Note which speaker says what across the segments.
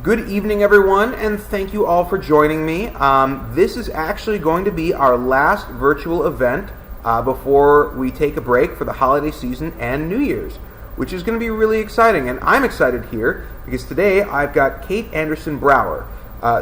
Speaker 1: Good evening, everyone, and thank you all for joining me. This is actually going to be our last virtual event before we take a break for the holiday season and New Year's, which is going to be really exciting. And I'm excited here because today I've got Kate Andersen Brower.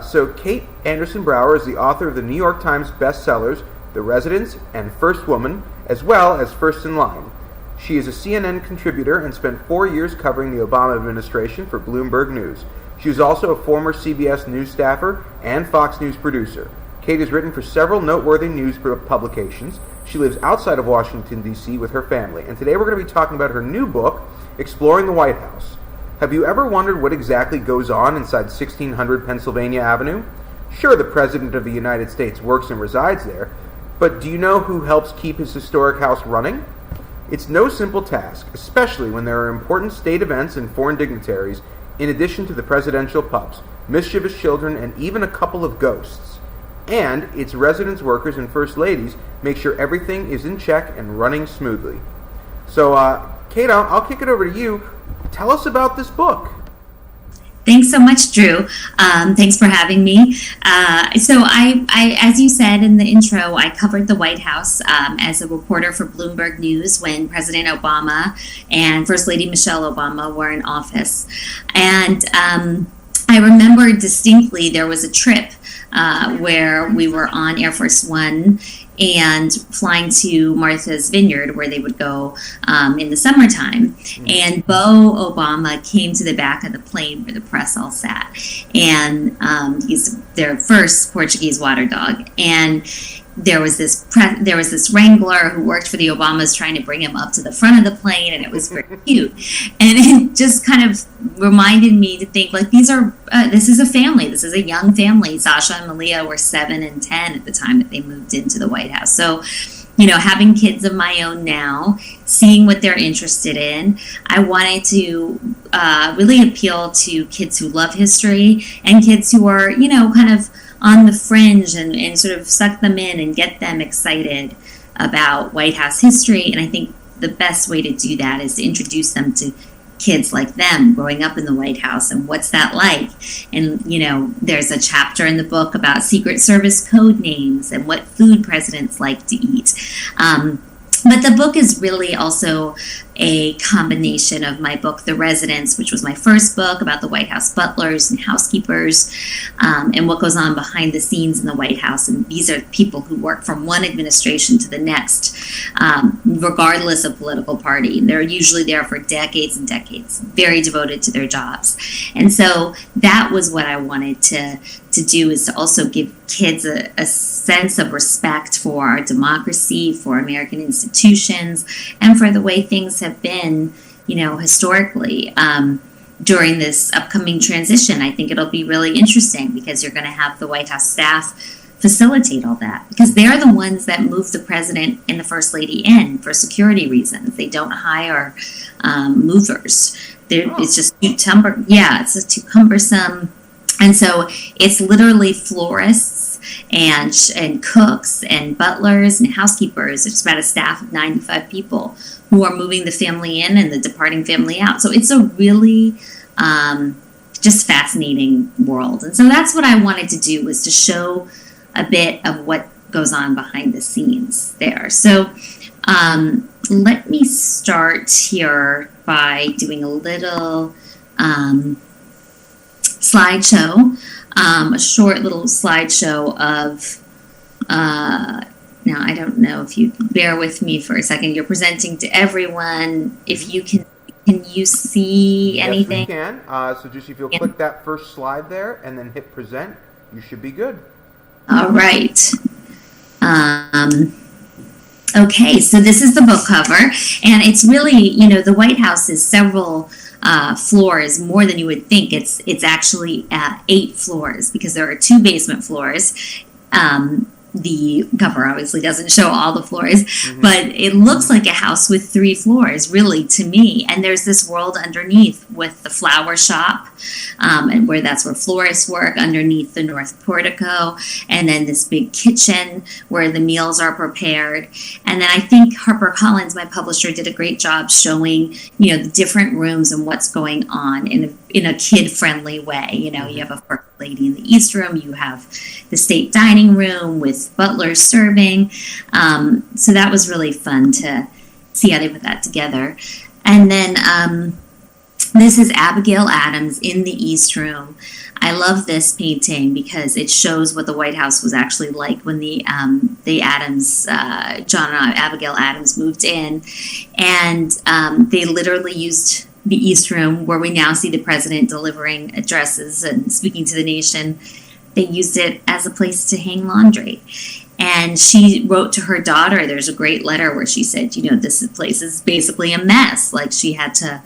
Speaker 1: So Kate Andersen Brower is the author of the New York Times bestsellers, The Residence and First Woman, as well as First in Line. She is a CNN contributor and spent 4 years covering the Obama administration for Bloomberg News. She is also a former CBS News staffer and Fox News producer. Kate has written for several noteworthy news publications. She lives outside of Washington, D.C. with her family. And today we're going to be talking about her new book, Exploring the White House. Have you ever wondered what exactly goes on inside 1600 Pennsylvania Avenue? Sure, the President of the United States works and resides there, but do you know who helps keep his historic house running? It's no simple task, especially when there are important state events and foreign dignitaries, in addition to the presidential pups, mischievous children, and even a couple of ghosts. And its residence workers and first ladies make sure everything is in check and running smoothly. So, Kate, I'll kick it over to you. Tell us about this book.
Speaker 2: Thanks so much, Drew. Thanks for having me. So I, as you said in the intro, I covered the White House as a reporter for Bloomberg News when President Obama and First Lady Michelle Obama were in office. And I remember distinctly there was a trip where we were on Air Force One and flying to Martha's Vineyard, where they would go in the summertime. And Beau Obama came to the back of the plane where the press all sat. And he's their first Portuguese water dog. And there was this wrangler who worked for the Obamas trying to bring him up to the front of the plane, and it was very cute. And it just kind of reminded me to think, like, this is a family. This is a young family. Sasha and Malia were 7 and 10 at the time that they moved into the White House. So, having kids of my own now, seeing what they're interested in, I wanted to really appeal to kids who love history and kids who are, kind of on the fringe and sort of suck them in and get them excited about White House history. And I think the best way to do that is to introduce them to kids like them growing up in the White House and what's that like. And, there's a chapter in the book about Secret Service code names and what food presidents like to eat. But the book is really also a combination of my book, The Residence, which was my first book about the White House butlers and housekeepers, and what goes on behind the scenes in the White House. And these are people who work from one administration to the next, regardless of political party. They're usually there for decades and decades, very devoted to their jobs. And so that was what I wanted to do, is to also give kids a sense of respect for our democracy, for American institutions, and for the way things have been, historically. During this upcoming transition, I think it'll be really interesting because you're going to have the White House staff facilitate all that, because they're the ones that move the president and the first lady in for security reasons. They don't hire movers. It's just it's too cumbersome. And so it's literally florists and cooks and butlers and housekeepers. It's about a staff of 95 people who are moving the family in and the departing family out. So it's a really just fascinating world. And so that's what I wanted to do, was to show a bit of what goes on behind the scenes there. So let me start here by doing a little slideshow, a short little slideshow of, now I don't know if you bear with me for a second. You're presenting to everyone. If you can you see anything?
Speaker 1: Yes, we can. So just if you'll click that first slide there and then hit present, you should be good.
Speaker 2: All right. Okay, so this is the book cover, and it's really, the White House is several floors, more than you would think. It's actually 8 floors, because there are 2 basement floors. the cover obviously doesn't show all the floors, but it looks like a house with 3 floors, really, to me. And there's this world underneath with the flower shop, and that's where florists work, underneath the north portico, and then this big kitchen where the meals are prepared. And then I think HarperCollins, my publisher, did a great job showing, the different rooms and what's going on in a kid-friendly way. You have a first lady in the East Room, you have the state dining room with butlers serving. So that was really fun to see how they put that together. And then this is Abigail Adams in the East Room. I love this painting because it shows what the White House was actually like when the Adams, John and Abigail Adams moved in. And they literally used the East Room, where we now see the president delivering addresses and speaking to the nation. They used it as a place to hang laundry. And she wrote to her daughter, there's a great letter where she said, this place is basically a mess. Like, she had to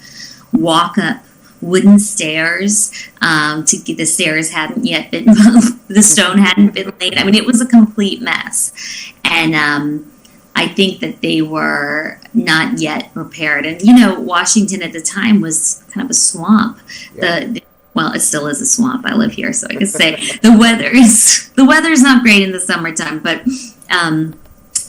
Speaker 2: walk up wooden stairs to get the stairs hadn't yet been the stone hadn't been laid. I mean, it was a complete mess. And I think that they were not yet prepared. And, Washington at the time was kind of a swamp. Yeah. Well, it still is a swamp. I live here, so I can say the weather's not great in the summertime, but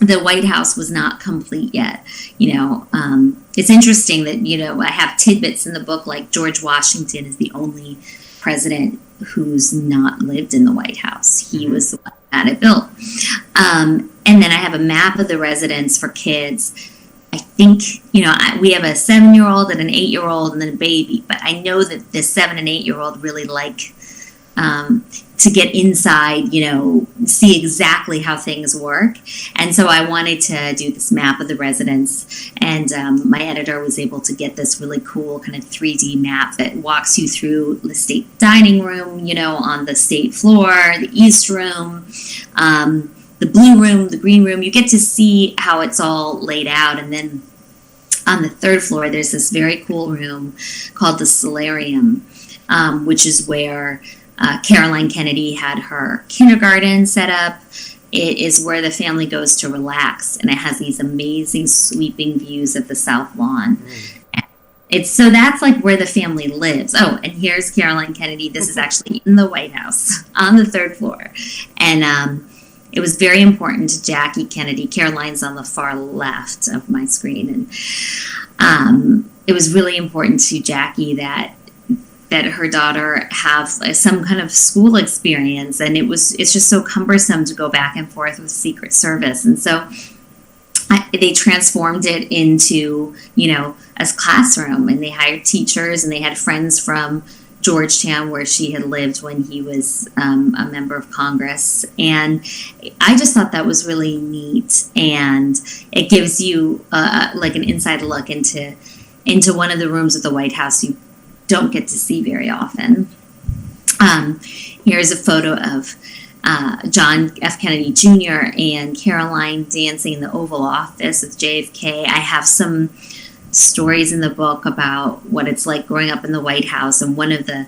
Speaker 2: the White House was not complete yet. It's interesting that, I have tidbits in the book, like George Washington is the only president who's not lived in the White House. He was the one that had it built. And then I have a map of the residence for kids. I think, we have a 7-year-old and an 8-year-old and then a baby, but I know that the 7 and 8-year-old really like to get inside, see exactly how things work. And so I wanted to do this map of the residence, and my editor was able to get this really cool kind of 3D map that walks you through the state dining room, on the state floor, the East Room, the blue room, the green room. You get to see how it's all laid out. And then on the 3rd floor, there's this very cool room called the Solarium, which is where Caroline Kennedy had her kindergarten set up. It is where the family goes to relax, and it has these amazing sweeping views of the South Lawn. So that's like where the family lives. Oh, and here's Caroline Kennedy. This is actually in the White House on the 3rd floor. And it was very important to Jackie Kennedy. Caroline's on the far left of my screen. And it was really important to Jackie that her daughter have some kind of school experience. And it's just so cumbersome to go back and forth with Secret Service. And so they transformed it into, a classroom. And they hired teachers, and they had friends from Georgetown, where she had lived when he was a member of Congress. And I just thought that was really neat. And it gives you like an inside look into one of the rooms at the White House you don't get to see very often. Here's a photo of John F. Kennedy Jr. and Caroline dancing in the Oval Office with JFK. I have some stories in the book about what it's like growing up in the White House, and one of the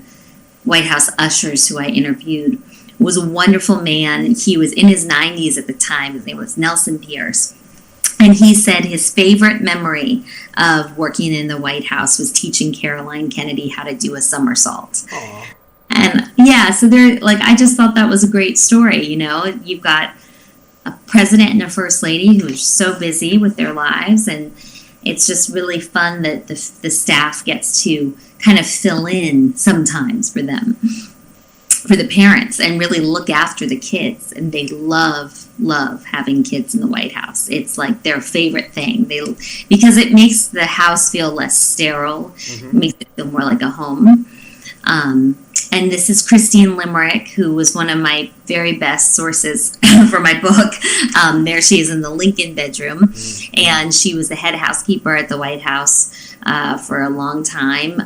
Speaker 2: White House ushers who I interviewed was a wonderful man. He was in his 90s at the time. His name was Nelson Pierce, and he said his favorite memory of working in the White House was teaching Caroline Kennedy how to do a somersault. Aww. And so I just thought that was a great story. You've got a president and a first lady who are so busy with their lives, and it's just really fun that the staff gets to kind of fill in sometimes for them, for the parents, and really look after the kids. And they love having kids in the White House. It's like their favorite thing. Because it makes the house feel less sterile. It makes it feel more like a home. And this is Christine Limerick, who was one of my very best sources for my book. There she is in the Lincoln bedroom, and she was the head housekeeper at the White House for a long time.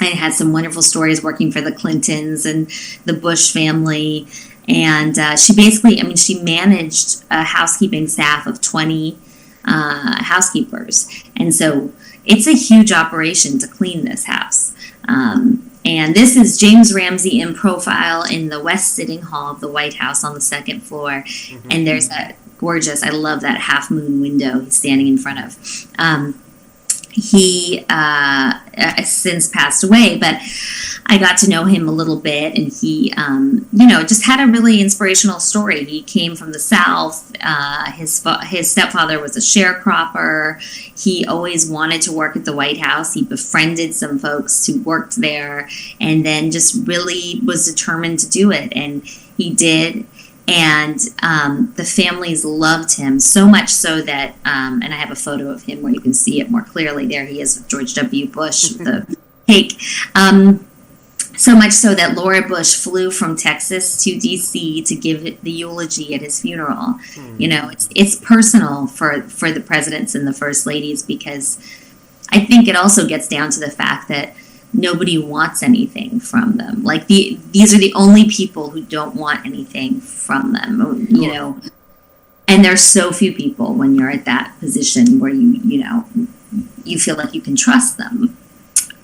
Speaker 2: I had some wonderful stories working for the Clintons and the Bush family. And she managed a housekeeping staff of 20 housekeepers. And so it's a huge operation to clean this house. And this is James Ramsey in profile in the West Sitting Hall of the White House on the second floor. Mm-hmm. And there's that gorgeous, I love that half moon window he's standing in front of. He has since passed away, but I got to know him a little bit, and he, just had a really inspirational story. He came from the South. His stepfather was a sharecropper. He always wanted to work at the White House. He befriended some folks who worked there, and then just really was determined to do it, and he did. And the families loved him so much so that, and I have a photo of him where you can see it more clearly. There he is with George W. Bush with the cake. So much so that Laura Bush flew from Texas to D.C. to give the eulogy at his funeral. It's personal for the presidents and the first ladies, because I think it also gets down to the fact that nobody wants anything from them. Like these are the only people who don't want anything from them, and there's so few people when you're at that position where you feel like you can trust them.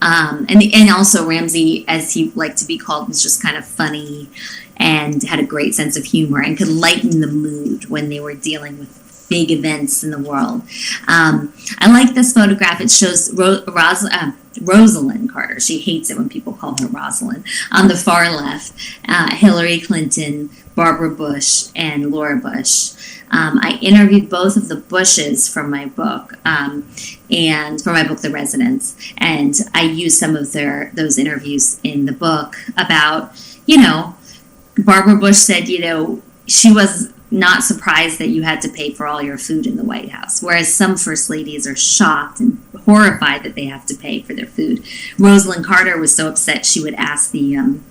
Speaker 2: And also Ramsey, as he liked to be called, was just kind of funny and had a great sense of humor and could lighten the mood when they were dealing with big events in the world. I like this photograph. It shows Rosalind Carter. She hates it when people call her Rosalind. On the far left, Hillary Clinton, Barbara Bush, and Laura Bush. I interviewed both of the Bushes from my book, and for my book, The Residents, and I used some of those interviews in the book about, Barbara Bush said, she was not surprised that you had to pay for all your food in the White House, whereas some first ladies are shocked and horrified that they have to pay for their food. Rosalind Carter was so upset she would ask the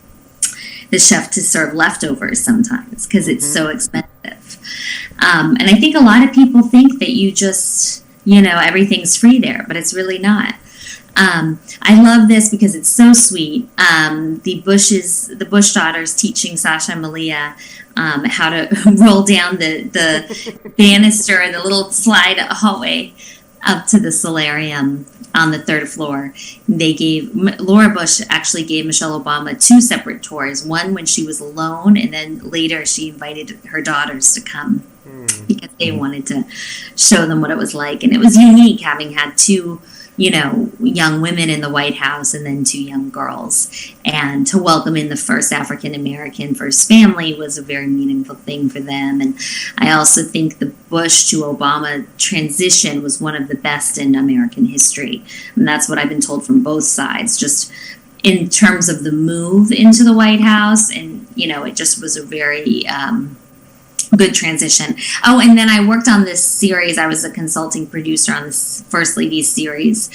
Speaker 2: chef to serve leftovers sometimes because it's so expensive. And I think a lot of people think that you just, everything's free there, but it's really not. I love this because it's so sweet. The Bush daughters teaching Sasha and Malia how to roll down the banister and the little slide hallway up to the solarium on the third floor. Laura Bush actually gave Michelle Obama 2 separate tours, one when she was alone, and then later she invited her daughters to come because they wanted to show them what it was like. And it was unique having had 2 young women in the White House and then 2 young girls. And to welcome in the first African-American first family was a very meaningful thing for them. And I also think the Bush to Obama transition was one of the best in American history. And that's what I've been told from both sides, just in terms of the move into the White House. And, it just was a very good transition. Oh, and then I worked on this series. I was a consulting producer on this First Ladies series,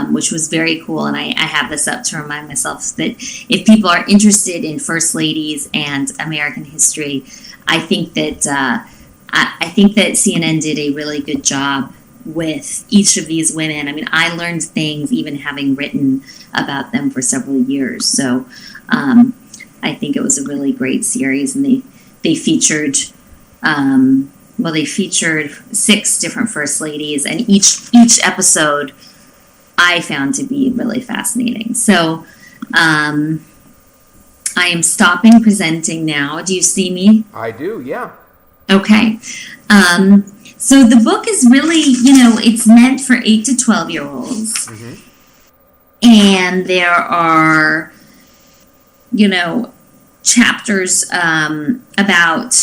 Speaker 2: which was very cool. And I have this up to remind myself that if people are interested in First Ladies and American history, I think that CNN did a really good job with each of these women. I mean, I learned things even having written about them for several years. So I think it was a really great series, and they featured. They featured 6 different first ladies, and each episode I found to be really fascinating. So I am stopping presenting now. Do you see me?
Speaker 1: I do, yeah.
Speaker 2: Okay. So the book is really, it's meant for 8 to 12-year-olds. Mm-hmm. And there are, chapters about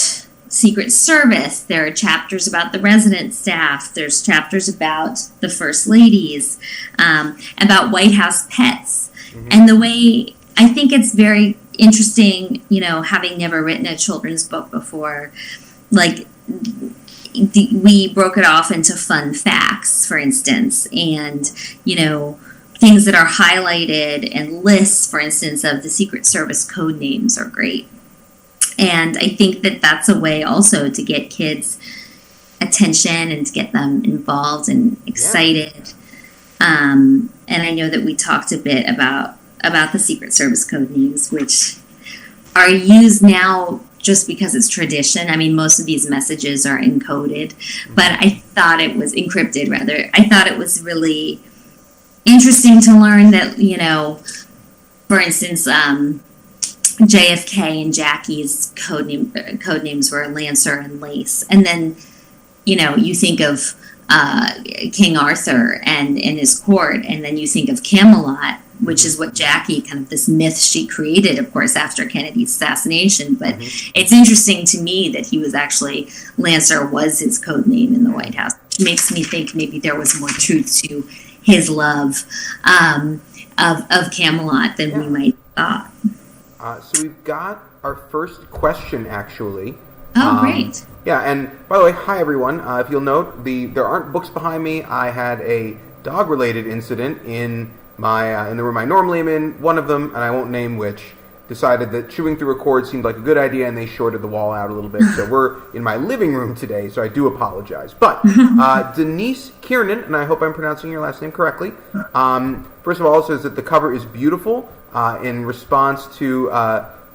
Speaker 2: Secret Service. There are chapters about the resident staff. There's chapters about the first ladies, about White House pets. Mm-hmm. And the way, I think it's very interesting, having never written a children's book before, like we broke it off into fun facts, for instance, and, things that are highlighted and lists, for instance, of the Secret Service code names are great. And I think that that's a way also to get kids' attention and to get them involved and excited. Yeah. And I know that we talked a bit about the Secret Service code names, which are used now just because it's tradition. I mean, most of these messages are encoded, but I thought it was encrypted, rather. I thought it was really interesting to learn that, for instance, JFK and Jackie's code names were Lancer and Lace. And then, you think of King Arthur and his court, and then you think of Camelot, which is what Jackie, kind of this myth she created, of course, after Kennedy's assassination. But it's interesting to me that he was actually, Lancer was his code name in the White House, which makes me think maybe there was more truth to his love of Camelot than we might thought.
Speaker 1: So we've got our first question, actually.
Speaker 2: Oh, great.
Speaker 1: Yeah, and by the way, hi everyone. If you'll note, there aren't books behind me. I had a dog-related incident in the room I normally am in. One of them, and I won't name which, decided that chewing through a cord seemed like a good idea, and they shorted the wall out a little bit. So we're in my living room today, so I do apologize. But Denise Kiernan, and I hope I'm pronouncing your last name correctly, first of all, says that the cover is beautiful in response to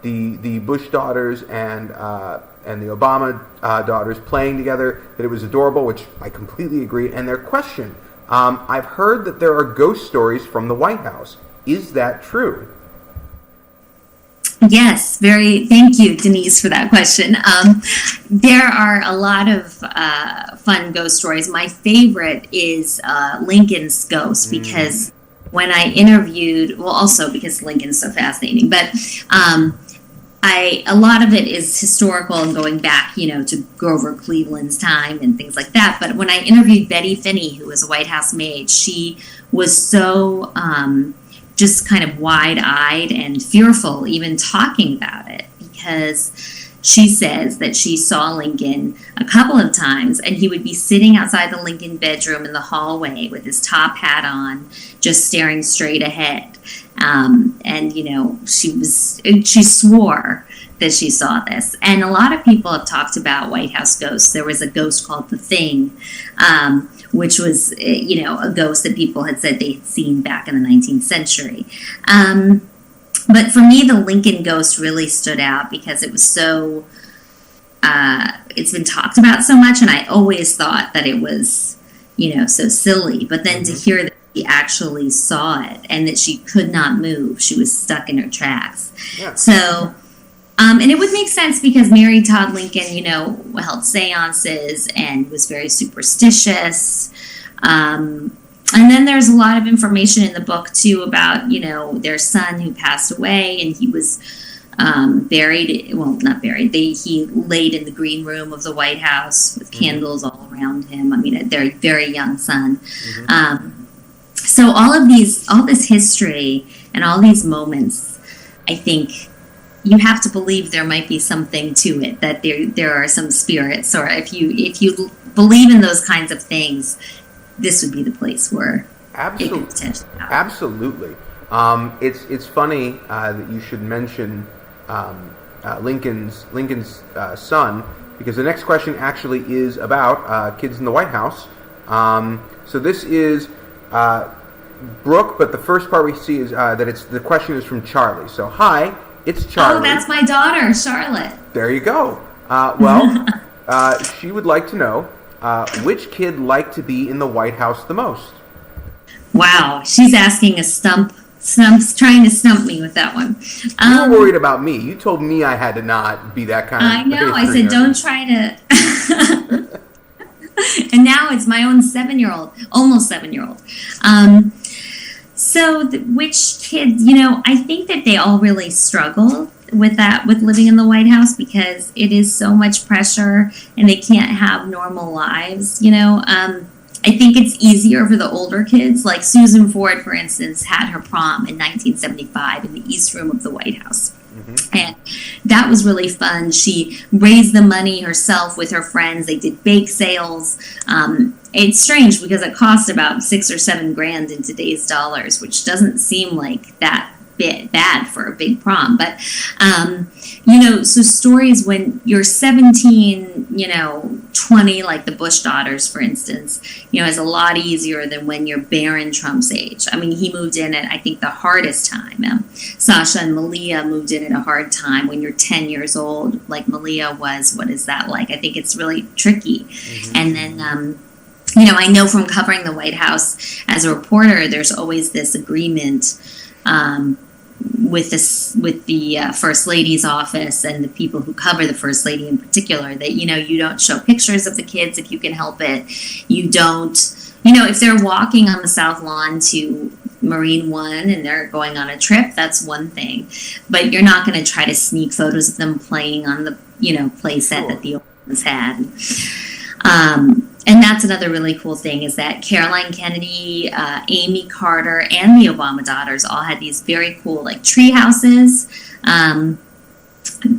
Speaker 1: the Bush daughters and the Obama daughters playing together, that it was adorable, which I completely agree. And their question, I've heard that there are ghost stories from the White House. Is that true?
Speaker 2: Yes, thank you, Denise, for that question. There are a lot of fun ghost stories. My favorite is Lincoln's ghost, because when I interviewed, well, also because Lincoln's so fascinating, but a lot of it is historical and going back, to Grover Cleveland's time and things like that. But when I interviewed Betty Finney, who was a White House maid, she was so just kind of wide-eyed and fearful even talking about it, because she says that she saw Lincoln a couple of times, and he would be sitting outside the Lincoln bedroom in the hallway with his top hat on, just staring straight ahead. And she swore that she saw this. And a lot of people have talked about White House ghosts. There was a ghost called the Thing, which was, a ghost that people had said they had seen back in the 19th century. But for me, the Lincoln ghost really stood out because it was so, it's been talked about so much, and I always thought that it was, so silly. But then to hear that she actually saw it and that she could not move, she was stuck in her tracks. Yeah. So, and it would make sense because Mary Todd Lincoln, held seances and was very superstitious. And then there's a lot of information in the book, too, about, their son who passed away, and he was buried, well, not buried, he laid in the green room of the White House with candles all around him. I mean, a very, very young son. So all this history and all these moments, I think you have to believe there might be something to it, that there are some spirits, or if you believe in those kinds of things, this would be the place where it could potentially happen. Absolutely.
Speaker 1: It's funny that you should mention Lincoln's son, because the next question actually is about kids in the White House. So this is Brooke, but the first part we see is that the question is from Charlie. So hi, it's Charlie.
Speaker 2: Oh, that's my daughter, Charlotte.
Speaker 1: There you go. She would like to know, which kid liked to be in the White House the most?
Speaker 2: Wow, she's asking a stump's trying to stump me with that one.
Speaker 1: You were worried about me. You told me I had to not be that kind of...
Speaker 2: I know. I said, don't try to... And now it's my own 7-year-old, almost 7-year-old. Which kids, I think that they all really struggle with living in the White House, because it is so much pressure and they can't have normal lives, I think it's easier for the older kids. Like Susan Ford, for instance, had her prom in 1975 in the East Room of the White House. And that was really fun. She raised the money herself with her friends. They did bake sales. It's strange because it cost about $6 or $7 grand in today's dollars, which doesn't seem like that bad for a big prom. But, so stories when you're 17, 20, like the Bush daughters, for instance, is a lot easier than when you're Barron Trump's age. I mean, he moved in at, I think, the hardest time. Sasha and Malia moved in at a hard time when you're 10 years old, like Malia was. What is that like? I think it's really tricky. And then, I know from covering the White House as a reporter, there's always this agreement with the First Lady's office and the people who cover the First Lady in particular, that, you don't show pictures of the kids if you can help it. You don't, if they're walking on the South Lawn to Marine One and they're going on a trip, that's one thing. But you're not going to try to sneak photos of them playing on the, play set that the Obamas had. And that's another really cool thing, is that Caroline Kennedy, Amy Carter, and the Obama daughters all had these very cool, like, tree houses.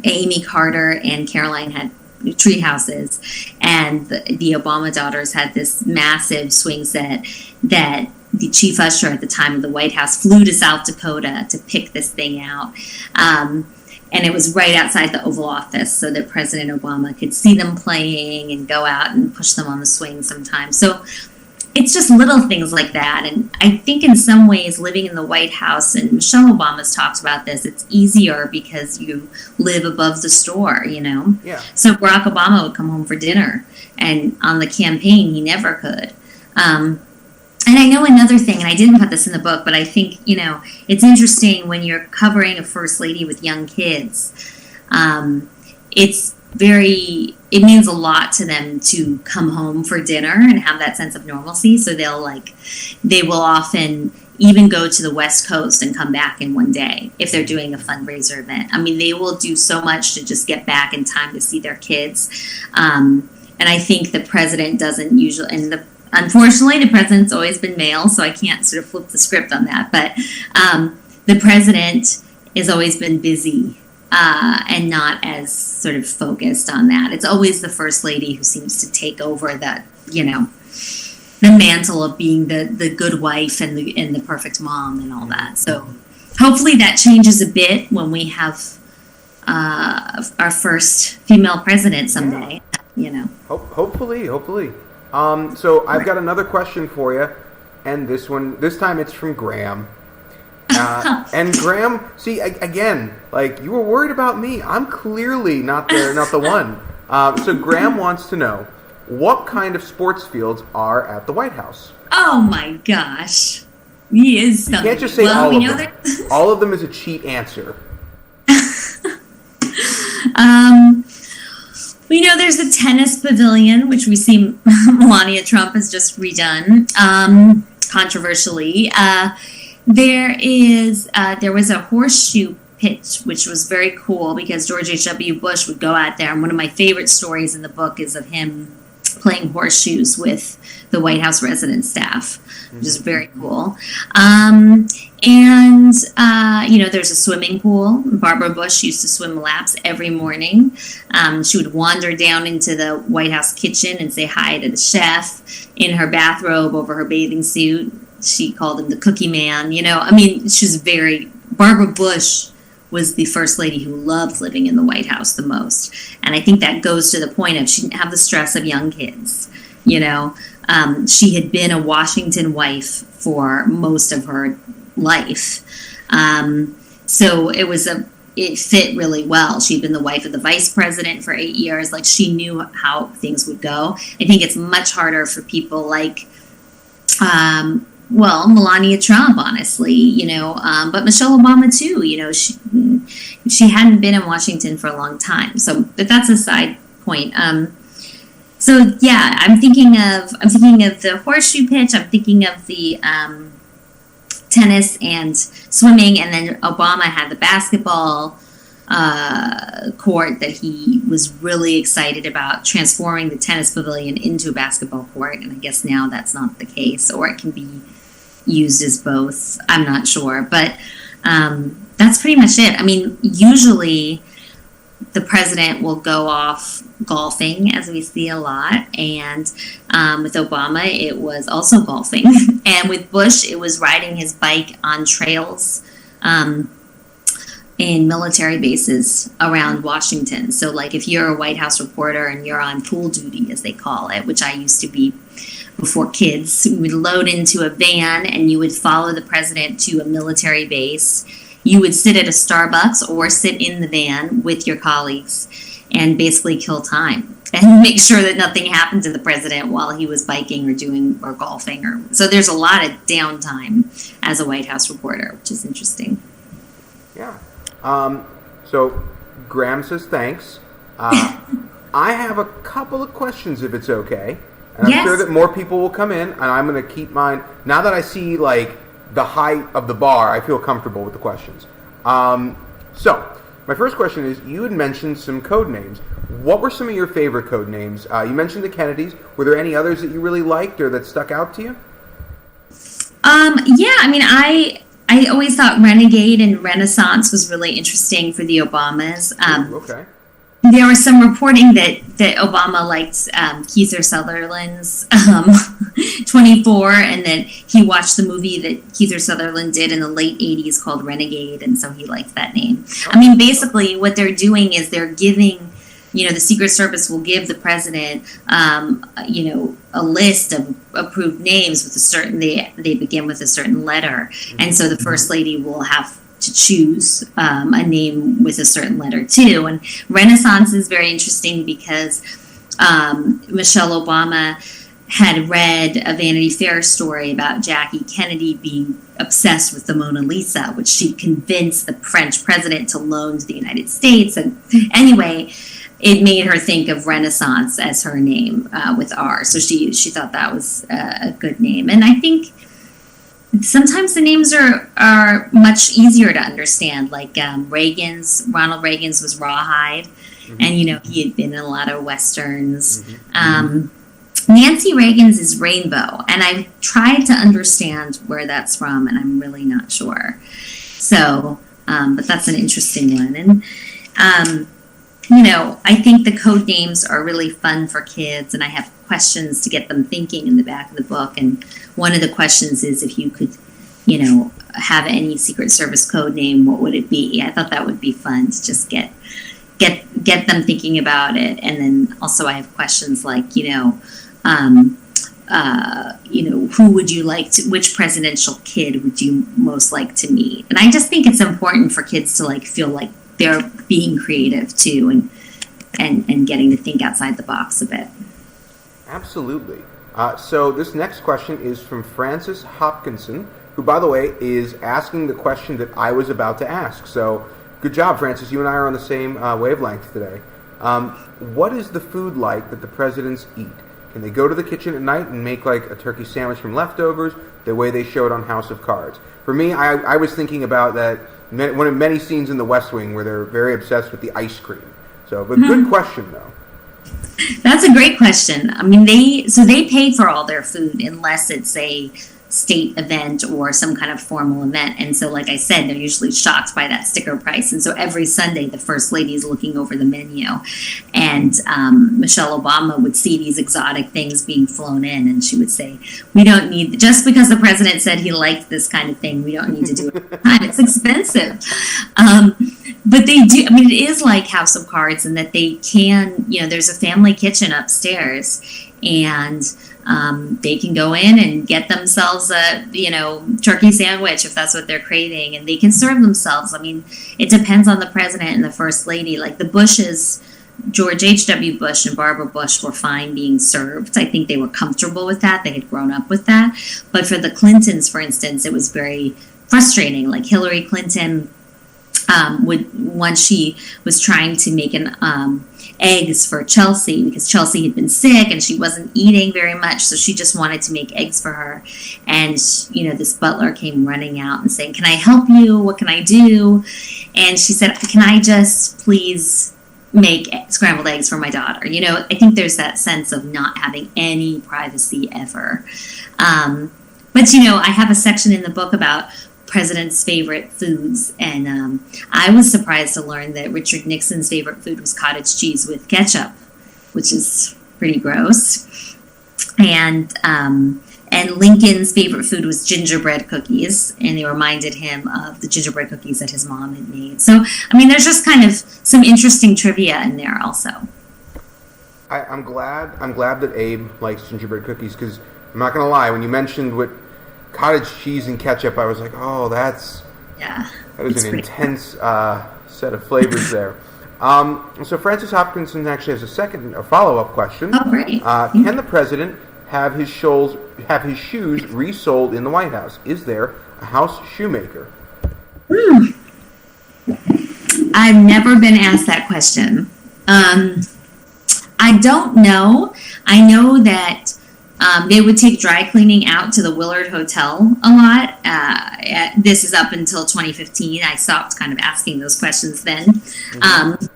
Speaker 2: Amy Carter and Caroline had tree houses, and the Obama daughters had this massive swing set that the chief usher at the time of the White House flew to South Dakota to pick this thing out. And it was right outside the Oval Office, so that President Obama could see them playing and go out and push them on the swing sometimes. So it's just little things like that. And I think in some ways, living in the White House, and Michelle Obama's talked about this, it's easier because you live above the store,
Speaker 1: Yeah.
Speaker 2: So Barack Obama would come home for dinner, and on the campaign, he never could. And I know another thing, and I didn't put this in the book, but I think, it's interesting when you're covering a First Lady with young kids. It means a lot to them to come home for dinner and have that sense of normalcy. So they will often even go to the West Coast and come back in one day if they're doing a fundraiser event. I mean, they will do so much to just get back in time to see their kids. And I think the president doesn't usually, unfortunately, the president's always been male, so I can't sort of flip the script on that. But the president has always been busy and not as sort of focused on that. It's always the First Lady who seems to take over that, the mantle of being the good wife and the perfect mom and all that. So hopefully that changes a bit when we have our first female president someday.
Speaker 1: Hopefully. So I've got another question for you, and this time it's from Graham. And Graham, see, again, like, you were worried about me. I'm clearly not the one. So Graham wants to know, what kind of sports fields are at the White House?
Speaker 2: Oh my gosh, he is something.
Speaker 1: You can't just say all of them. All of them is a cheat answer.
Speaker 2: There's a tennis pavilion, which we see Melania Trump has just redone, controversially. There was a horseshoe pitch, which was very cool because George H.W. Bush would go out there. And one of my favorite stories in the book is of him playing horseshoes with the White House resident staff, which is very cool. There's a swimming pool. Barbara Bush used to swim laps every morning. She would wander down into the White House kitchen and say hi to the chef in her bathrobe over her bathing suit. She called him the Cookie Man. Barbara Bush was the First Lady who loved living in the White House the most. And I think that goes to the point of she didn't have the stress of young kids. She had been a Washington wife for most of her life. So it fit really well. She'd been the wife of the vice president for 8 years. Like, she knew how things would go. I think it's much harder for people like, Melania Trump, honestly, but Michelle Obama too. She hadn't been in Washington for a long time. So, but that's a side point. I'm thinking of the horseshoe pitch. I'm thinking of the tennis and swimming, and then Obama had the basketball court that he was really excited about, transforming the tennis pavilion into a basketball court. And I guess now that's not the case, or it can be used as both. I'm not sure, but that's pretty much it. I mean, usually the president will go off golfing, as we see a lot, and with Obama it was also golfing, and with Bush it was riding his bike on trails in military bases around Washington. So, like, if you're a White House reporter and you're on pool duty, as they call it, which I used to be before kids, we would load into a van and you would follow the president to a military base. You would sit at a Starbucks or sit in the van with your colleagues and basically kill time and make sure that nothing happened to the president while he was biking or golfing. So there's a lot of downtime as a White House reporter, which is interesting.
Speaker 1: Yeah. So Graham says thanks. I have a couple of questions, if it's okay. And I'm sure that more people will come in, and I'm going to keep mine. Now that I see, like, the height of the bar, I feel comfortable with the questions. So, my first question is, you had mentioned some code names. What were some of your favorite code names? You mentioned the Kennedys. Were there any others that you really liked or that stuck out to you?
Speaker 2: Yeah, I mean, I always thought Renegade and Renaissance was really interesting for the Obamas.
Speaker 1: Ooh, okay.
Speaker 2: There was some reporting that Obama liked Kiefer Sutherland's 24, and that he watched the movie that Kiefer Sutherland did in the late 80s called Renegade, and so he liked that name. I mean, basically what they're doing is they're giving, the Secret Service will give the president, a list of approved names with a certain, they begin with a certain letter. And so the First Lady will have to choose a name with a certain letter too. And Renaissance is very interesting because Michelle Obama had read a Vanity Fair story about Jackie Kennedy being obsessed with the Mona Lisa, which she convinced the French president to loan to the United States. And anyway, it made her think of Renaissance as her name with R. So she thought that was a good name. And I think sometimes the names are much easier to understand. Like Ronald Reagan's was Rawhide, and he had been in a lot of westerns. Nancy Reagan's is Rainbow, and I've tried to understand where that's from, and I'm really not sure. So, but that's an interesting one. And I think the code names are really fun for kids, and I have questions to get them thinking in the back of the book. And one of the questions is, if you could, have any Secret Service code name, what would it be? I thought that would be fun to just get them thinking about it. And then also I have questions like, who would you like to, which presidential kid would you most like to meet? And I just think it's important for kids to feel like they're being creative too, and getting to think outside the box a bit.
Speaker 1: Absolutely. So this next question is from Francis Hopkinson, who, by the way, is asking the question that I was about to ask. So good job, Francis. You and I are on the same wavelength today. What is the food like that the presidents eat? Can they go to the kitchen at night and make like a turkey sandwich from leftovers, the way they showed on House of Cards? For me, I was thinking about that one of many scenes in The West Wing where they're very obsessed with the ice cream. So, but good question though.
Speaker 2: That's a great question. I mean, they pay for all their food unless it's a state event or some kind of formal event. And so, like I said, they're usually shocked by that sticker price. And so every Sunday, the First Lady is looking over the menu. And Michelle Obama would see these exotic things being flown in, and she would say, we don't need, just because the president said he liked this kind of thing, we don't need to do it all the time. It's expensive. But they do, I mean, it is like House of Cards in that they can, there's a family kitchen upstairs, and they can go in and get themselves a, turkey sandwich if that's what they're craving, and they can serve themselves. I mean, it depends on the president and the First Lady. Like the Bushes, George H.W. Bush and Barbara Bush were fine being served. I think they were comfortable with that. They had grown up with that. But for the Clintons, for instance, it was very frustrating. Like Hillary Clinton once she was trying to make eggs for Chelsea, because Chelsea had been sick and she wasn't eating very much, so she just wanted to make eggs for her. And this butler came running out and saying, "Can I help you? What can I do?" And she said, "Can I just please make scrambled eggs for my daughter?" I think there's that sense of not having any privacy ever. But I have a section in the book about president's favorite foods, and I was surprised to learn that Richard Nixon's favorite food was cottage cheese with ketchup, which is pretty gross. And Lincoln's favorite food was gingerbread cookies, and they reminded him of the gingerbread cookies that his mom had made. So, I mean, there's just kind of some interesting trivia in there also.
Speaker 1: I'm glad that Abe likes gingerbread cookies, because I'm not going to lie, when you mentioned what cottage cheese and ketchup, I was like, oh, that is an intense set of flavors there. So Francis Hopkinson actually has a follow-up question.
Speaker 2: Oh, great.
Speaker 1: Can the president have his shoes resoled in the White House? Is there a house shoemaker?
Speaker 2: I've never been asked that question. I don't know. I know that they would take dry cleaning out to the Willard Hotel a lot. This is up until 2015. I stopped kind of asking those questions then. Mm-hmm.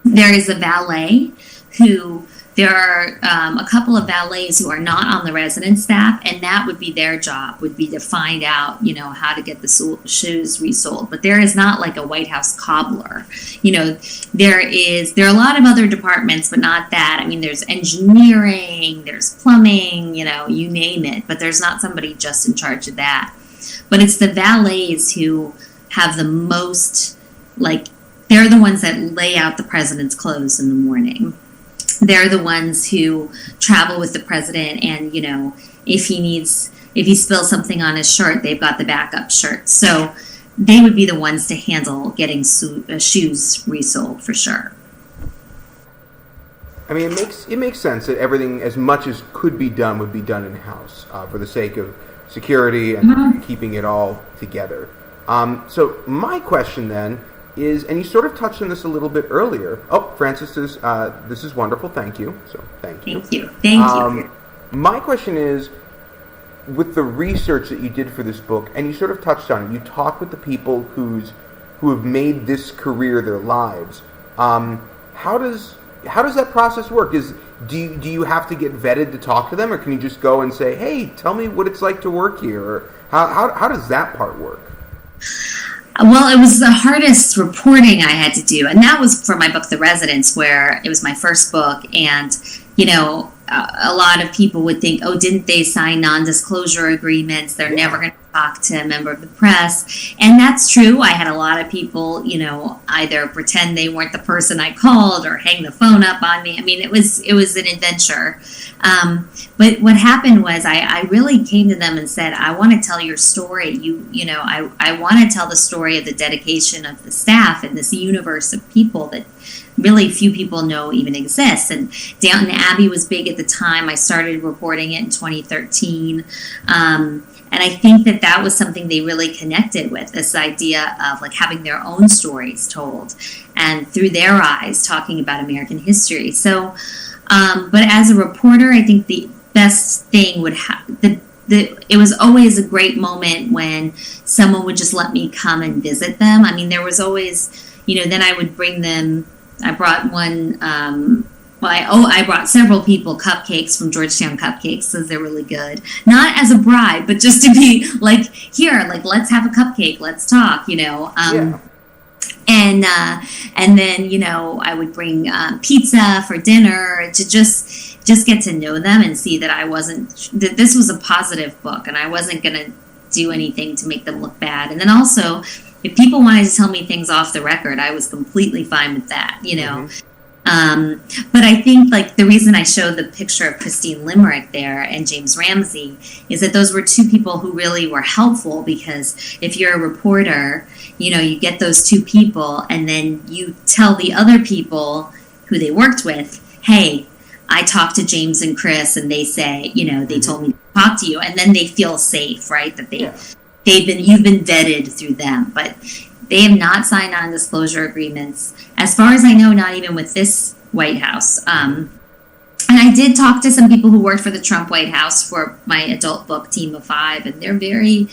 Speaker 2: There is a valet who, there are a couple of valets who are not on the resident staff, and that would be their job, would be to find out, how to get the shoes resold. But there is not like a White House cobbler. There are a lot of other departments, but not that. I mean, there's engineering, there's plumbing, you name it, but there's not somebody just in charge of that. But it's the valets who have the most, they're the ones that lay out the president's clothes in the morning. They're the ones who travel with the president, and if he spills something on his shirt, they've got the backup shirt. So they would be the ones to handle getting shoes resold for sure.
Speaker 1: I mean, it makes sense that everything, as much as could be done, would be done in house for the sake of security and keeping it all together. So my question then is, and you sort of touched on this a little bit earlier. Oh, Frances says, this is wonderful. Thank you. So thank you.
Speaker 2: Thank you.
Speaker 1: My question is, with the research that you did for this book, and you sort of touched on it, you talked with the people who have made this career their lives. How does that process work? Do you have to get vetted to talk to them, or can you just go and say, hey, tell me what it's like to work here? Or how does that part work?
Speaker 2: Well, it was the hardest reporting I had to do, and that was for my book, The Residents, where it was my first book, and, a lot of people would think, oh, didn't they sign non-disclosure agreements? They're never going to talk to a member of the press. And that's true. I had a lot of people, either pretend they weren't the person I called or hang the phone up on me. I mean, it was an adventure. But what happened was I really came to them and said, I want to tell your story. I want to tell the story of the dedication of the staff and this universe of people that really few people know even exists. And Downton Abbey was big at the time. I started reporting it in 2013. And I think that was something they really connected with, this idea of having their own stories told and through their eyes talking about American history. So, but as a reporter, I think the best thing it was always a great moment when someone would just let me come and visit them. I mean, there was always, then I would bring them. I brought one. I brought several people cupcakes from Georgetown Cupcakes because they're really good. Not as a bribe, but just to be here, let's have a cupcake, let's talk, And then I would bring pizza for dinner to just get to know them and see that this was a positive book and I wasn't going to do anything to make them look bad. And then also, if people wanted to tell me things off the record, I was completely fine with that, But I think the reason I showed the picture of Christine Limerick there and James Ramsey is that those were two people who really were helpful, because if you're a reporter, you get those two people and then you tell the other people who they worked with, hey, I talked to James and Chris and they say, they told me to talk to you, and then they feel safe, right? That you've been vetted through them, but they have not signed non-disclosure agreements, as far as I know, not even with this White House. And I did talk to some people who worked for the Trump White House for my adult book, Team of Five, and they're very,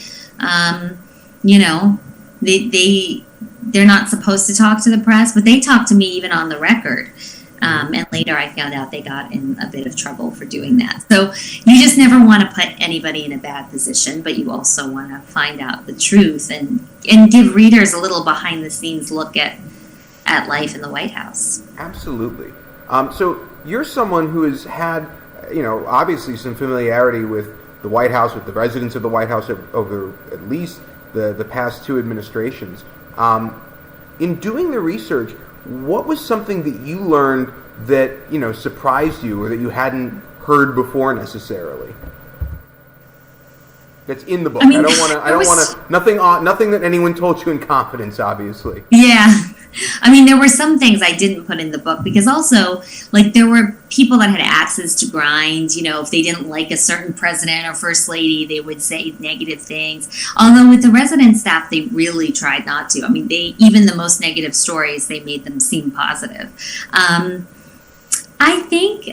Speaker 2: they're not supposed to talk to the press, but they talk to me even on the record. And later I found out they got in a bit of trouble for doing that. So you just never want to put anybody in a bad position, but you also want to find out the truth and give readers a little behind the scenes look at life in the White House.
Speaker 1: Absolutely. So you're someone who has had, obviously some familiarity with the White House, with the residents of the White House over at least the past two administrations. In doing the research, what was something that you learned that, surprised you or that you hadn't heard before necessarily? That's in the book. I don't want to, nothing that anyone told you in confidence, obviously.
Speaker 2: Yeah. I mean, there were some things I didn't put in the book because also, like, there were people that had axes to grind. You know, if they didn't like a certain president or first lady, they would say negative things. Although with the resident staff, they really tried not to. I mean, even the most negative stories, they made them seem positive. I think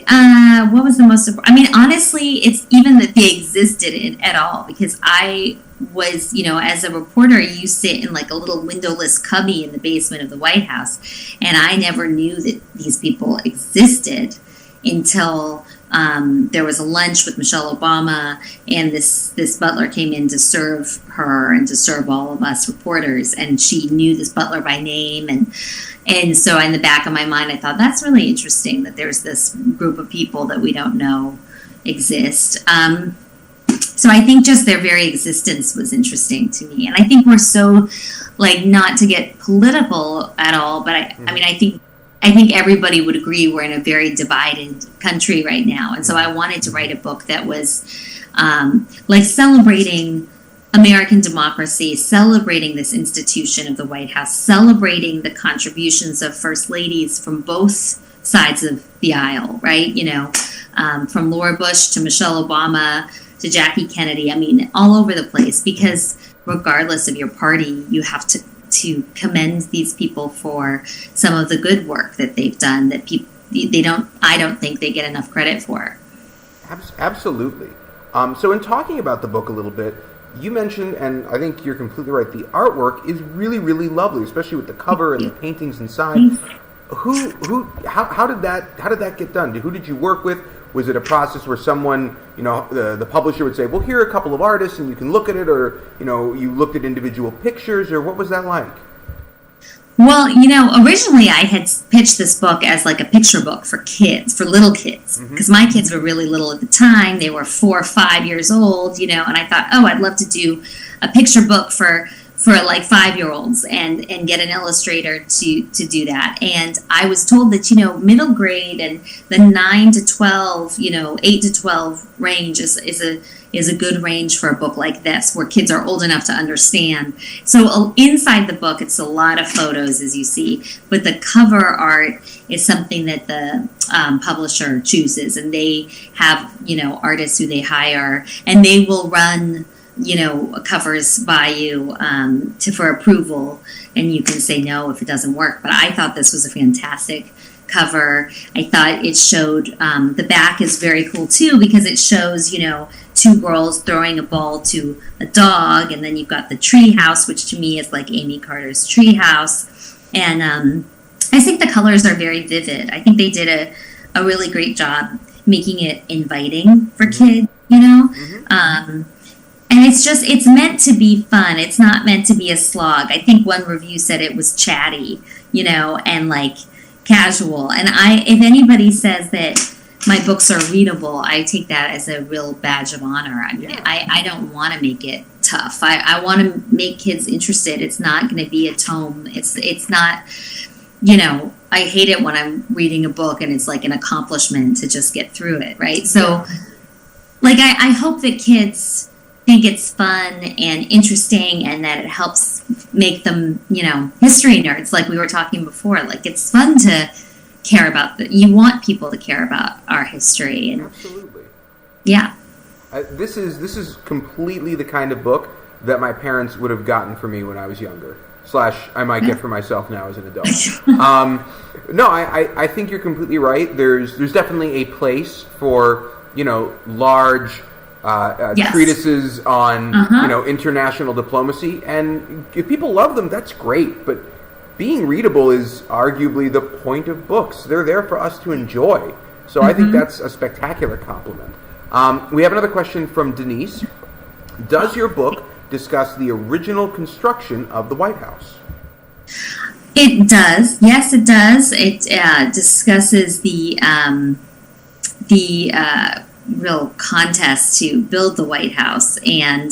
Speaker 2: what was the most important? I mean, honestly, it's even that they existed at all because I was, you know, as a reporter, you sit in like a little windowless cubby in the basement of the White House, and I never knew that these people existed until there was a lunch with Michelle Obama, and this butler came in to serve her and to serve all of us reporters, and she knew this butler by name, and so in the back of my mind, I thought that's really interesting that there's this group of people that we don't know exist. So I think just their very existence was interesting to me, and I think we're so, like, not to get political at all, but I mean, I think everybody would agree we're in a very divided country right now. And so I wanted to write a book that was like celebrating American democracy, celebrating this institution of the White House, celebrating the contributions of first ladies from both sides of the aisle, right? You know, from Laura Bush to Michelle Obama to Jackie Kennedy. I mean, all over the place, because regardless of your party, you have to commend these people for some of the good work that they've done that I don't think they get enough credit for.
Speaker 1: Absolutely. So in talking about the book a little bit, you mentioned, and I think you're completely right, the artwork is really, really lovely, especially with the cover and the paintings inside. How did that get done? Who did you work with? Was it a process where someone, you know, the publisher would say, well, here are a couple of artists and you can look at it, or, you know, you looked at individual pictures, or what was that like?
Speaker 2: Well, you know, originally I had pitched this book as like a picture book for kids, for little kids, because my kids were really little at the time. They were 4 or 5 years old, you know, and I thought, oh, I'd love to do a picture book for like 5-year-olds and get an illustrator to do that. And I was told that, you know, middle grade and the 9 to 12, you know, 8 to 12 range is a good range for a book like this, where kids are old enough to understand. So inside the book, it's a lot of photos, as you see, but the cover art is something that the publisher chooses, and they have, you know, artists who they hire, and they will run, you know, covers by you for approval, and you can say no if it doesn't work. But I thought this was a fantastic cover. I thought it showed, the back is very cool too, because it shows, you know, 2 girls throwing a ball to a dog, and then you've got the tree house, which to me is like Amy Carter's tree house. And I think the colors are very vivid. I think they did a really great job making it inviting for kids, you know. And it's meant to be fun. It's not meant to be a slog. I think one review said it was chatty, you know, and like casual. And if anybody says that my books are readable, I take that as a real badge of honor. I mean, I don't want to make it tough. I want to make kids interested. It's not going to be a tome. It's not, you know, I hate it when I'm reading a book and it's like an accomplishment to just get through it, right? So, like, I hope that kids think it's fun and interesting, and that it helps make them, you know, history nerds, like we were talking before. Like, it's fun to care about you want people to care about our history. And
Speaker 1: absolutely.
Speaker 2: Yeah.
Speaker 1: This is completely the kind of book that my parents would have gotten for me when I was younger. / I might get for myself now as an adult. No, I think you're completely right. There's definitely a place for, you know, large treatises on, you know, international diplomacy, and if people love them, that's great. But being readable is arguably the point of books. They're there for us to enjoy. So I think that's a spectacular compliment. We have another question from Denise. Does your book discuss the original construction of the White House?
Speaker 2: It does. Yes, it does. It discusses the real contest to build the White House, and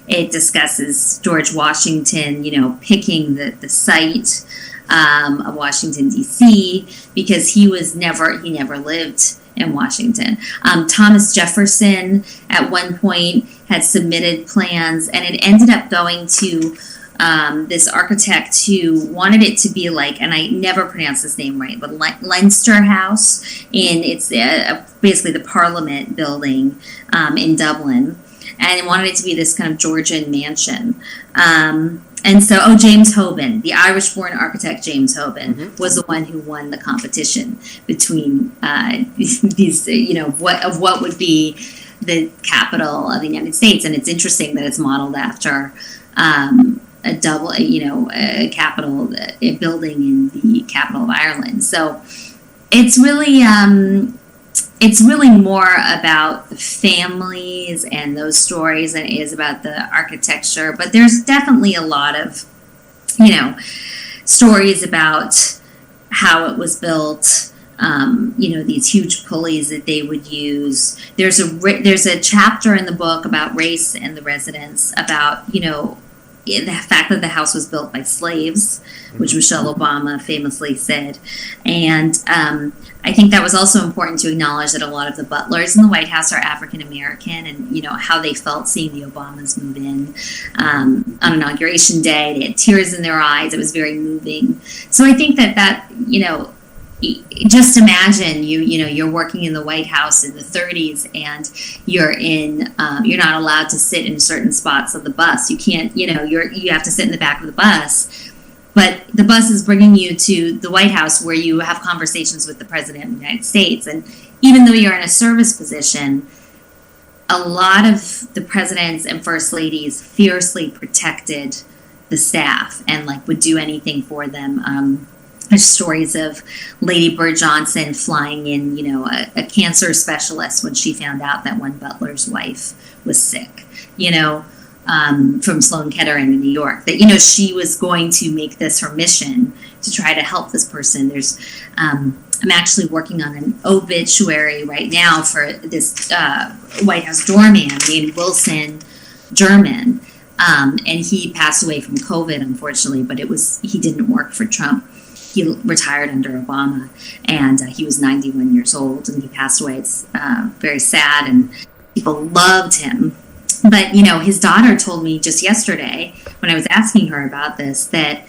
Speaker 2: it discusses George Washington, you know, picking the site of Washington, D.C., because he never lived in Washington. Thomas Jefferson at one point had submitted plans, and it ended up going to this architect who wanted it to be like, and I never pronounce his name right, but Leinster House, and it's basically the Parliament building in Dublin, and wanted it to be this kind of Georgian mansion. And so, James Hoban, the Irish-born architect James Hoban, was the one who won the competition between these, what would be the capital of the United States. And it's interesting that it's modeled after a capital, a building in the capital of Ireland. So it's really more about families and those stories than it is about the architecture. But there's definitely a lot of, stories about how it was built. These huge pulleys that they would use. There's a chapter in the book about race and the residents, about, the fact that the house was built by slaves, which Michelle Obama famously said. And I think that was also important to acknowledge that a lot of the butlers in the White House are African American, and how they felt seeing the Obamas move in on Inauguration Day. They had tears in their eyes. It was very moving. So I think that just imagine you're working in the White House in the 30s, and you're not allowed to sit in certain spots of the bus. You can't, you have to sit in the back of the bus. But the bus is bringing you to the White House, where you have conversations with the President of the United States. And even though you're in a service position, a lot of the presidents and first ladies fiercely protected the staff and would do anything for them. There's stories of Lady Bird Johnson flying in, a cancer specialist when she found out that one butler's wife was sick, from Sloan Kettering in New York, that, she was going to make this her mission to try to help this person. There's, I'm actually working on an obituary right now for this White House doorman named Wilson German. And he passed away from COVID, unfortunately, but he didn't work for Trump. He retired under Obama, and he was 91 years old, and he passed away. It's very sad, and people loved him. But, his daughter told me just yesterday, when I was asking her about this, that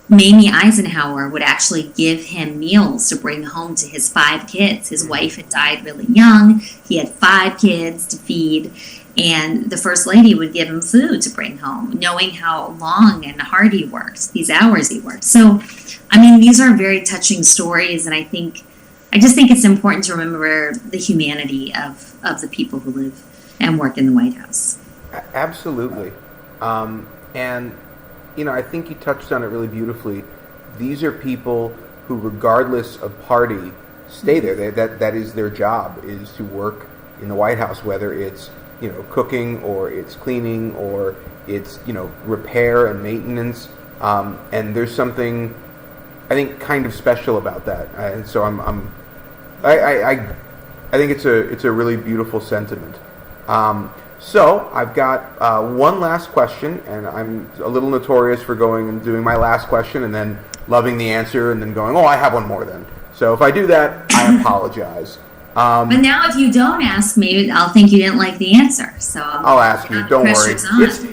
Speaker 2: Mamie Eisenhower would actually give him meals to bring home to his 5 kids. His wife had died really young. He had 5 kids to feed. And the First Lady would give him food to bring home, knowing how long and hard he worked, these hours he worked. So, these are very touching stories, and I just think it's important to remember the humanity of the people who live and work in the White House. Absolutely.
Speaker 1: I think you touched on it really beautifully. These are people who, regardless of party, stay there. That is their job, is to work in the White House, whether it's cooking, or it's cleaning, or it's repair and maintenance. And there's something, I think, kind of special about that. And so I think it's a really beautiful sentiment. So I've got one last question, and I'm a little notorious for going and doing my last question and then loving the answer and then going, I have one more then. So if I do that, I apologize.
Speaker 2: But now if you don't ask me, I'll think you didn't like the answer. So
Speaker 1: I'll ask you. Don't worry.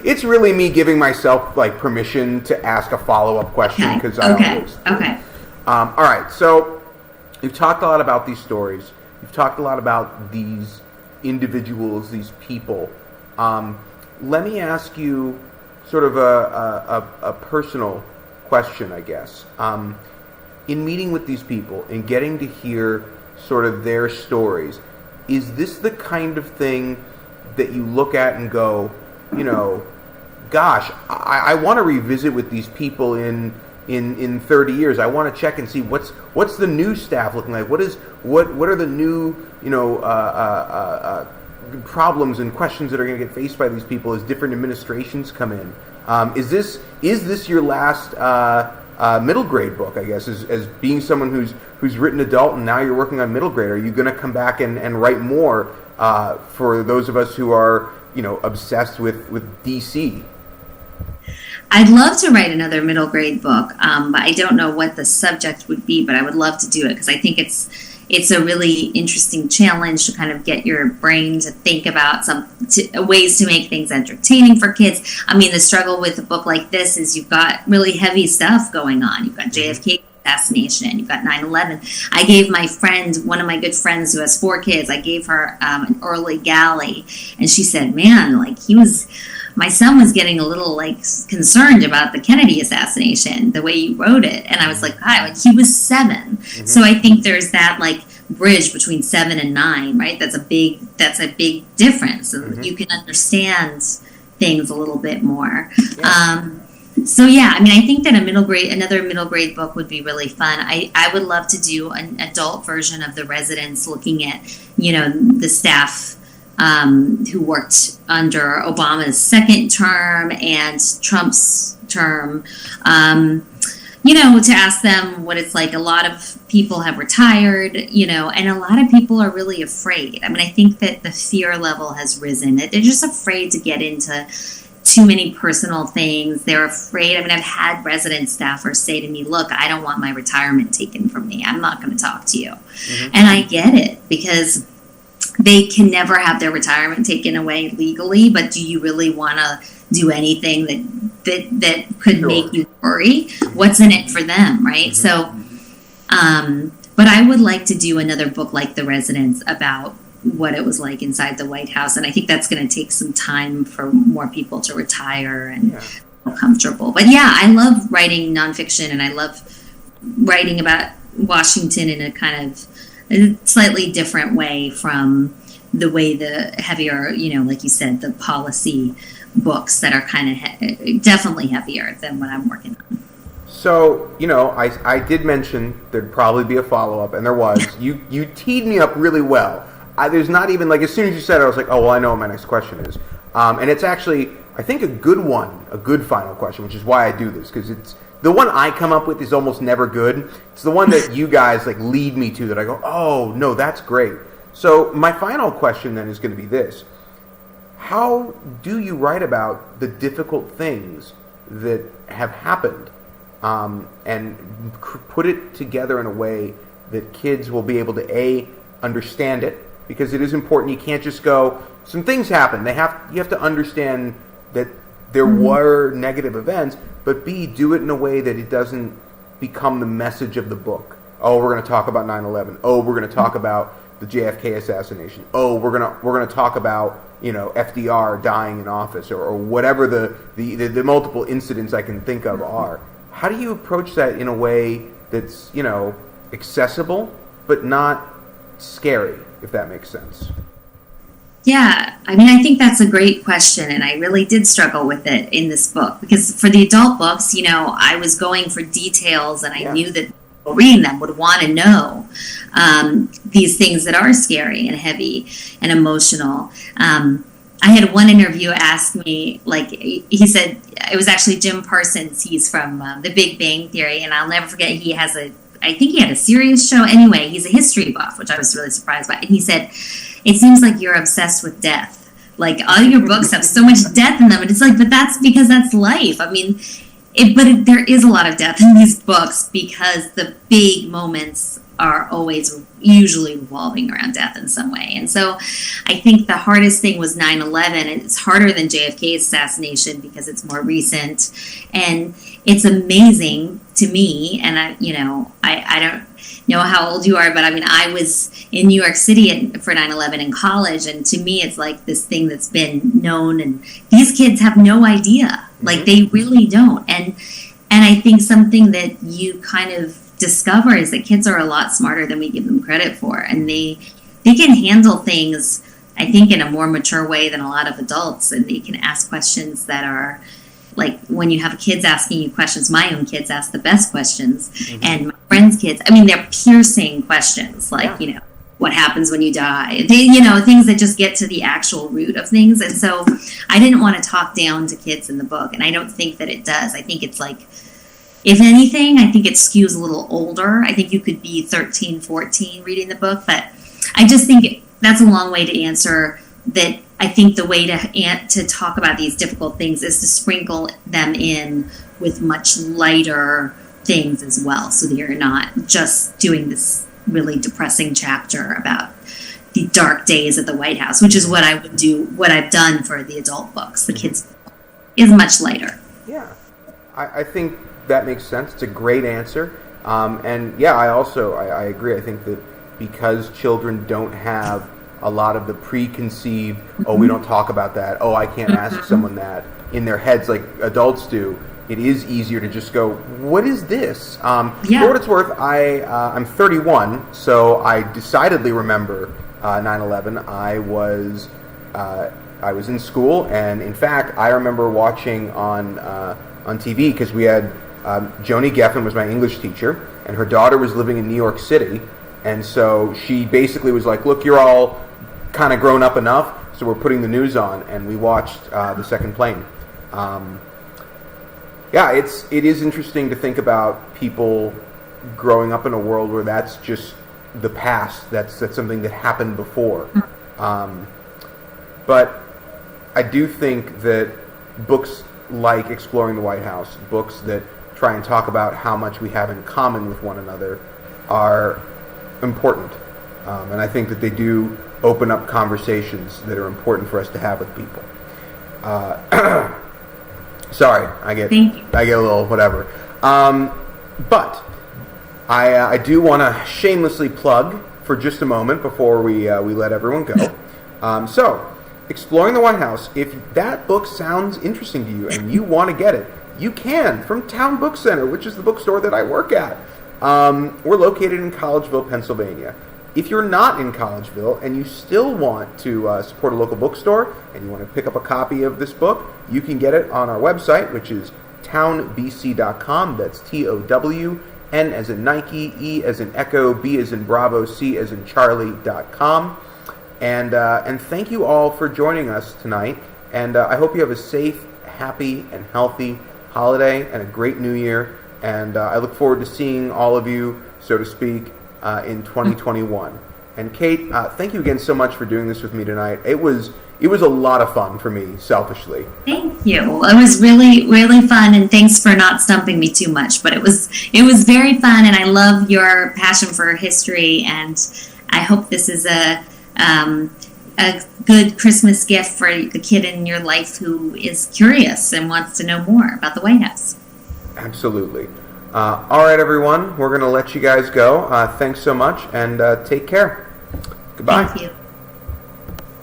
Speaker 1: It's really me giving myself permission to ask a follow-up question, because I always do. Okay. All right. So you've talked a lot about these stories. You've talked a lot about these individuals, these people. Let me ask you sort of a personal question, I guess. In meeting with these people and getting to hear sort of their stories, is this the kind of thing that you look at and go, gosh, I want to revisit with these people in 30 years. I want to check and see what's the new staff looking like. What are the new problems and questions that are going to get faced by these people as different administrations come in. Is this your last middle grade book, I guess, as being someone who's written adult and now you're working on middle grade? Are you going to come back and write more for those of us who are obsessed with DC?
Speaker 2: I'd love to write another middle grade book, but I don't know what the subject would be, but I would love to do it because I think it's it's a really interesting challenge to kind of get your brain to think about ways to make things entertaining for kids. I mean, the struggle with a book like this is you've got really heavy stuff going on. You've got JFK assassination, you've got 9/11. I gave my friend, one of my good friends who has 4 kids, I gave her an early galley, and she said, man, like my son was getting a little like concerned about the Kennedy assassination, the way you wrote it. And I was like, hi, like he was 7. Mm-hmm. So I think there's that like bridge between 7 and 9, right? That's a big difference. And mm-hmm. you can understand things a little bit more. Yeah. So yeah, I mean, I think that another middle grade book would be really fun. I would love to do an adult version of The Residents, looking at, the staff who worked under Obama's second term and Trump's term, to ask them what it's like. A lot of people have retired, and a lot of people are really afraid. I mean, I think that the fear level has risen. They're just afraid to get into too many personal things. They're afraid. I mean, I've had resident staffers say to me, look, I don't want my retirement taken from me. I'm not going to talk to you. Mm-hmm. And I get it, because they can never have their retirement taken away legally, but do you really want to do anything that could sure. make you worry? What's in it for them, right? Mm-hmm. So, but I would like to do another book like The Residents about what it was like inside the White House, and I think that's going to take some time for more people to retire and feel comfortable. But yeah, I love writing nonfiction, and I love writing about Washington in a kind of a slightly different way from the way the heavier, like you said, the policy books that are kind of definitely heavier than what I'm working on.
Speaker 1: So, I did mention there'd probably be a follow-up, and there was. You teed me up really well. There's not even, like, as soon as you said it, I was like, oh, well, I know what my next question is. And it's actually, I think, a good final question, which is why I do this, because it's the one I come up with is almost never good. It's the one that you guys, like, lead me to that I go, oh, no, that's great. So my final question then is going to be this. How do you write about the difficult things that have happened and put it together in a way that kids will be able to, understand it? Because it is important. You can't just go, some things happen. You have to understand that there mm-hmm. were negative events, but B, do it in a way that it doesn't become the message of the book. Oh, we're going to talk about 9/11. Oh, we're going to talk about the JFK assassination. Oh, we're going to talk about, FDR dying in office, or whatever the multiple incidents I can think of are. How do you approach that in a way that's, accessible but not scary, if that makes sense?
Speaker 2: Yeah, I mean, I think that's a great question, and I really did struggle with it in this book, because for the adult books, I was going for details, and I knew that people reading them would want to know these things that are scary and heavy and emotional. I had one interviewer ask me, like, he said, it was actually Jim Parsons, he's from The Big Bang Theory, and I'll never forget, I think he had a serious show. Anyway, he's a history buff, which I was really surprised by. And he said, it seems like you're obsessed with death. Like, all your books have so much death in them. And it's like, but that's because that's life. I mean, there is a lot of death in these books, because the big moments are always usually revolving around death in some way. And so I think the hardest thing was 9/11. It's harder than JFK's assassination because it's more recent. And it's amazing to me, and I don't know how old you are, but I mean, I was in New York City for 9/11 in college, and to me, it's like this thing that's been known, and these kids have no idea. Mm-hmm. Like, they really don't. And I think something that you kind of discover is that kids are a lot smarter than we give them credit for, and they can handle things, I think, in a more mature way than a lot of adults, and they can ask questions that are, like, when you have kids asking you questions, my own kids ask the best questions, mm-hmm. and my friends' kids, I mean, they're piercing questions, like, what happens when you die? Things that just get to the actual root of things. And so I didn't want to talk down to kids in the book, and I don't think that it does. I think it's like, if anything, I think it skews a little older. I think you could be 13, 14 reading the book, but I just think that's a long way to answer that. I think the way to talk about these difficult things is to sprinkle them in with much lighter things as well, so that you're not just doing this really depressing chapter about the dark days at the White House, which is what I would do, what I've done for the adult books. The kids is much lighter.
Speaker 1: Yeah, I think that makes sense. It's a great answer. And yeah, I agree. I think that because children don't have a lot of the preconceived, oh, we don't talk about that, oh, I can't ask someone that, in their heads like adults do, it is easier to just go, what is this? For what it's worth, I'm 31, so I decidedly remember 9/11. I was in school, and in fact, I remember watching on TV, because we had Joni Geffen was my English teacher, and her daughter was living in New York City, and so she basically was like, look, you're all kind of grown up enough, so we're putting the news on, and we watched the second plane. It is interesting to think about people growing up in a world where that's just the past. That's something that happened before. But I do think that books like Exploring the White House, books that try and talk about how much we have in common with one another, are important. And I think that they do open up conversations that are important for us to have with people. Sorry, I get a little whatever. But I do want to shamelessly plug for just a moment before we let everyone go. So, Exploring the White House, if that book sounds interesting to you and you want to get it, you can, from Town Book Center, which is the bookstore that I work at. We're located in Collegeville, Pennsylvania. If you're not in Collegeville and you still want to support a local bookstore and you want to pick up a copy of this book, you can get it on our website, which is townbc.com. That's TOWN as in Nike, E as in Echo, B as in Bravo, C as in Charlie.com. And thank you all for joining us tonight. And I hope you have a safe, happy, and healthy holiday and a great New Year. And I look forward to seeing all of you, so to speak, in 2021. And Kate, thank you again so much for doing this with me tonight. It was a lot of fun for me, selfishly.
Speaker 2: Thank you. It was really, really fun, and thanks for not stumping me too much. But it was very fun, and I love your passion for history, and I hope this is a good Christmas gift for the kid in your life who is curious and wants to know more about the White House.
Speaker 1: Absolutely. All right, everyone. We're going to let you guys go. Thanks so much, and take care. Goodbye.
Speaker 2: Thank you.